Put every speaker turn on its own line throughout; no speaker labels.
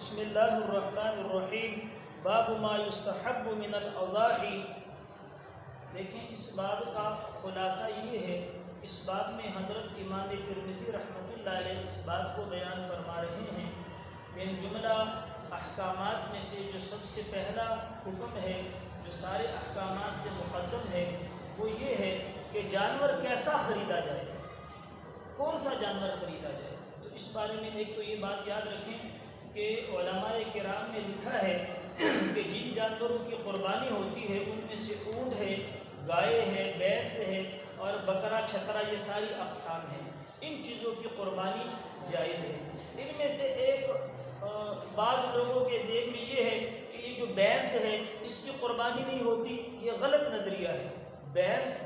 بسم اللہ الرحمن الرحیم باب ما یستحب من الاضاحی۔ دیکھیں اس باب کا خلاصہ یہ ہے، اس باب میں حضرت امام ترمذی رحمۃ اللہ علیہ اس بات کو بیان فرما رہے ہیں۔ من جملہ احکامات میں سے جو سب سے پہلا حکم ہے، جو سارے احکامات سے مقدم ہے، وہ یہ ہے کہ جانور کیسا خریدا جائے، کون سا جانور خریدا جائے۔ تو اس بارے میں ایک تو یہ بات یاد رکھیں کہ علماء کرام نے لکھا ہے کہ جن جانوروں کی قربانی ہوتی ہے ان میں سے اونٹ ہے، گائے ہے، بھینس ہے اور بکرا چھترا، یہ ساری اقسام ہیں۔ ان چیزوں کی قربانی جائز ہے۔ ان میں سے ایک بعض لوگوں کے ذہن میں یہ ہے کہ یہ جو بھینس ہے اس کی قربانی نہیں ہوتی، یہ غلط نظریہ ہے۔ بھینس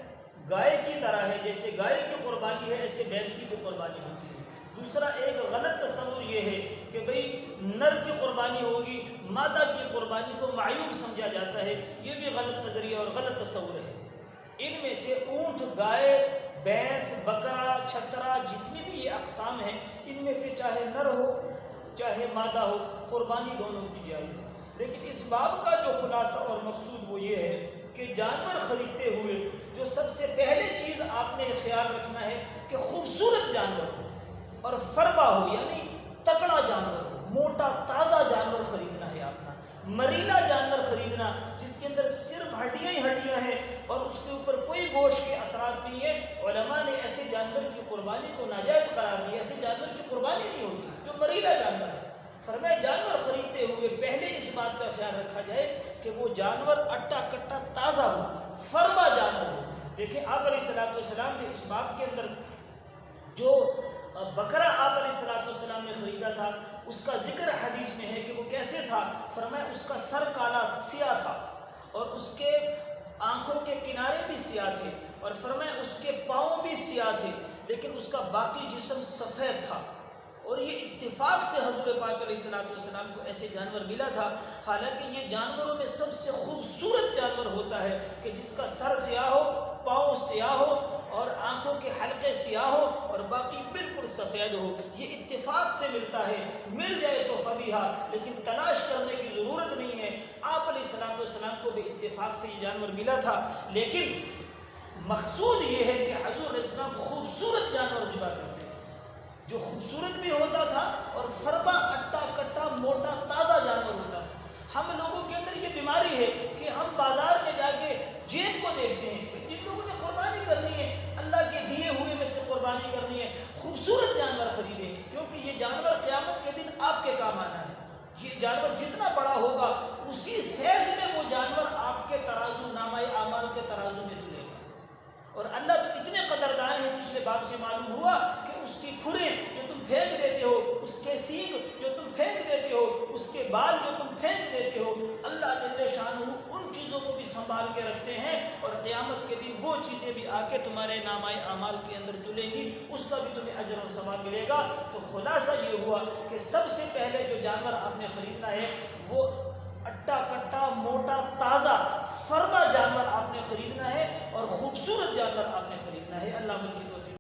گائے کی طرح ہے، جیسے گائے کی قربانی ہے ایسے بھینس کی بھی قربانی ہوتی ہے۔ دوسرا ایک غلط تصور یہ ہے کہ بھئی نر کی قربانی ہوگی، مادہ کی قربانی کو معیوب سمجھا جاتا ہے، یہ بھی غلط نظریہ اور غلط تصور ہے۔ ان میں سے اونٹ، گائے، بھینس، بکرا، چھترا، جتنی بھی یہ اقسام ہیں، ان میں سے چاہے نر ہو چاہے مادہ ہو، قربانی دونوں کی جائز ہے۔ لیکن اس باب کا جو خلاصہ اور مقصود وہ یہ ہے کہ جانور خریدتے ہوئے جو سب سے پہلے چیز آپ نے خیال رکھنا ہے کہ خوبصورت جانور ہو اور فربا ہو، یعنی تکڑا جانور ہو، موٹا تازہ جانور خریدنا ہے آپ نے۔ مریلا جانور خریدنا جس کے اندر صرف ہڈیاں ہی ہڈیاں ہیں اور اس کے اوپر کوئی گوشت کے اثرات نہیں ہے، علماء نے ایسے جانور کی قربانی کو ناجائز قرار دیا۔ ایسے جانور کی قربانی نہیں ہوتی جو مریلا جانور ہے۔ فرمایا جانور خریدتے ہوئے پہلے اس بات کا خیال رکھا جائے کہ وہ جانور اٹا کٹا تازہ ہو، فربا جانور ہو۔ دیکھیں آپ علیہ السلام نے اس باب کے اندر جو بکرا آپ علیہ السلام نے خریدا تھا اس کا ذکر حدیث میں ہے کہ وہ کیسے تھا۔ فرمایا اس کا سر کالا سیاہ تھا اور اس کے آنکھوں کے کنارے بھی سیاہ تھے، اور فرمایا اس کے پاؤں بھی سیاہ تھے، لیکن اس کا باقی جسم سفید تھا۔ اور یہ اتفاق سے حضور پاک علیہ السلام کو ایسے جانور ملا تھا۔ حالانکہ یہ جانوروں میں سب سے خوبصورت جانور ہوتا ہے کہ جس کا سر سیاہ ہو، پاؤں سیاہ ہو اور آنکھوں کے حلقے سیاہ ہو اور باقی بالکل سفید ہو۔ یہ اتفاق سے ملتا ہے، مل جائے تو فبیہا، لیکن تلاش کرنے کی ضرورت نہیں ہے۔ آپ علیہ السلام کو بھی اتفاق سے یہ جانور ملا تھا، لیکن مقصود یہ ہے کہ حضور علیہ السلام خوبصورت جانور ذبح کرتے تھے، جو خوبصورت بھی ہوتا تھا اور فربا اٹا کٹا موٹا تازہ جانور ہوتا تھا۔ ہم لوگوں کے اندر یہ بیماری ہے کہ ہم بازار میں جا کے جیب کو دیکھتے ہیں، جن لوگوں نے قربانی کرنی ہے اللہ کے دیے ہوئے میں سے قربانی کرنی ہے، خوبصورت جانور خریدیں، کیونکہ یہ جانور قیامت کے دن آپ کے کام آنا ہے۔ یہ جانور جتنا بڑا ہوگا اسی سیز میں وہ جانور آپ کے ترازو نامہ اعمال کے ترازو میں تلے گا۔ اور اللہ تو اتنے قدردان ہے، پچھلے باب سے معلوم ہوا کہ اس کی کھریں جو تم پھینک دیتے ہو، اس کے سینگ جو تم پھینک دیتے ہو، اس کے بال جو تم پھینک دیتے ہو، اللہ جل شانہ ان چیزوں کو بھی سنبھال کے رکھتے ہیں، اور قیامت کے دن وہ چیزیں بھی آ کے تمہارے نامہ اعمال کے اندر تلیں گی، اس کا بھی تمہیں اجر اور ثواب ملے گا۔ تو خلاصہ یہ ہوا کہ سب سے پہلے جو جانور آپ نے خریدنا ہے وہ اٹا کٹا موٹا تازہ فربا جانور آپ نے خریدنا ہے اور خوبصورت جانور آپ نے خریدنا ہے۔ اللہ ملک کی توفیق